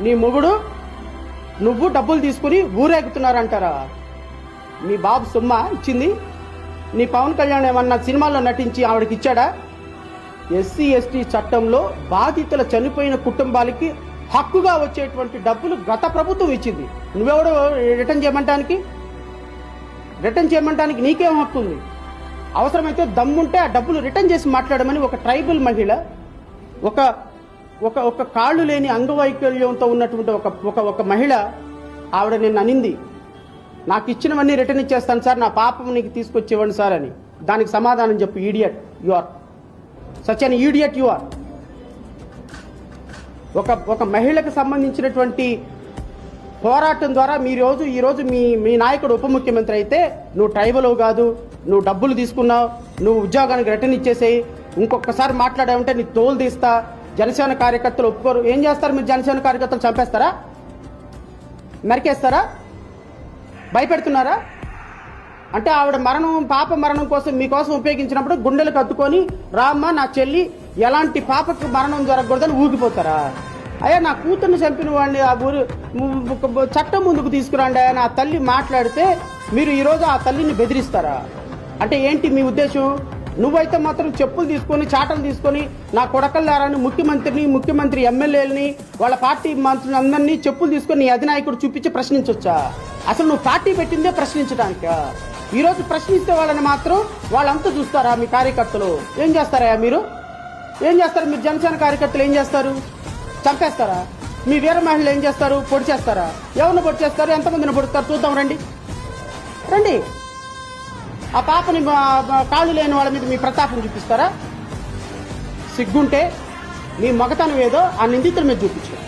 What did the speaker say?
నీ మొగుడు నువ్వు డబ్బులు తీసుకుని ఊరేగుతున్నారంటారా? మీ బాబు సొమ్మ ఇచ్చింది? నీ పవన్ కళ్యాణ్ ఏమన్నా సినిమాల్లో నటించి ఆవిడకి ఇచ్చాడా? ఎస్సీ ఎస్టీ చట్టంలో బాధితుల చనిపోయిన కుటుంబాలకి హక్కుగా వచ్చేటువంటి డబ్బులు గత ప్రభుత్వం ఇచ్చింది. నువ్వెవడో రిటర్న్ చేయమంటానికి నీకేం హక్కు ఉంది? అవసరమైతే దమ్ముంటే ఆ డబ్బులు రిటర్న్ చేసి మాట్లాడమని ఒక ట్రైబల్ మహిళ, ఒక ఒక ఒక కాళ్ళు లేని అంగవైకల్యంతో ఉన్నటువంటి ఒక మహిళ ఆవిడ నిన్ను అనింది, నాకు ఇచ్చినవన్నీ రిటర్న్ ఇచ్చేస్తాను సార్, నా పాపం నీకు తీసుకొచ్చి ఇవ్వండి సార్ అని. దానికి సమాధానం చెప్పు. Idiot you are, such an idiot you are. ఒక మహిళకు సంబంధించినటువంటి పోరాటం ద్వారా ఈరోజు మీ నాయకుడు ఉప ముఖ్యమంత్రి అయితే నువ్వు ట్రైబల్ కాదు, నువ్వు డబ్బులు తీసుకున్నావు, నువ్వు ఉద్యోగానికి రిటర్న్ ఇచ్చేసేయి, ఇంకొకసారి మాట్లాడావంటే నీ తోలు తీస్తా. జనసేన కార్యకర్తలు ఒప్పుకోరు. ఏం చేస్తారు మీరు? జనసేన కార్యకర్తలు చంపేస్తారా? నరికేస్తారా? భయపెడుతున్నారా? అంటే ఆవిడ పాప మరణం కోసం మీకోసం ఉపయోగించినప్పుడు గుండెలకు అద్దుకొని రామ్మ నా చెల్లి ఎలాంటి పాపకు మరణం జరగకూడదని ఊగిపోతారా? అయ్యా నా కూతుర్ని చంపిన వాడిని ఆ ఊరు చట్టం ముందుకు తీసుకురండి అయ్యా నా తల్లి మాట్లాడితే మీరు ఈరోజు ఆ తల్లిని బెదిరిస్తారా? అంటే ఏంటి మీ ఉద్దేశం? నువ్వైతే మాత్రం చెప్పులు తీసుకొని చాటలు తీసుకొని నా కొడకల్లారని ముఖ్యమంత్రి ఎమ్మెల్యేలని వాళ్ళ పార్టీ మంత్రులు అందరినీ చెప్పులు తీసుకొని నీ అధినాయకుడు చూపించి ప్రశ్నించొచ్చా? అసలు నువ్వు పార్టీ పెట్టిందే ప్రశ్నించడానికా? ఈరోజు ప్రశ్నిస్తే వాళ్ళని మాత్రం వాళ్ళంతా చూస్తారా? మీ కార్యకర్తలు ఏం చేస్తారా? మీరు ఏం చేస్తారు? మీరు జనసేన కార్యకర్తలు ఏం చేస్తారు? చంపేస్తారా? మీ వీర మహిళలు ఏం చేస్తారు? పొడి చేస్తారా? ఎవరిని పొడి చేస్తారు? ఎంతమందిని పొడుస్తారు? చూద్దాం రండి. ఆ పాపని కాళ్ళు లేని వాళ్ళ మీద మీ ప్రతాపం చూపిస్తారా? సిగ్గుంటే మీ మగతనం ఏదో ఆ నిందితుల మీద చూపించారు.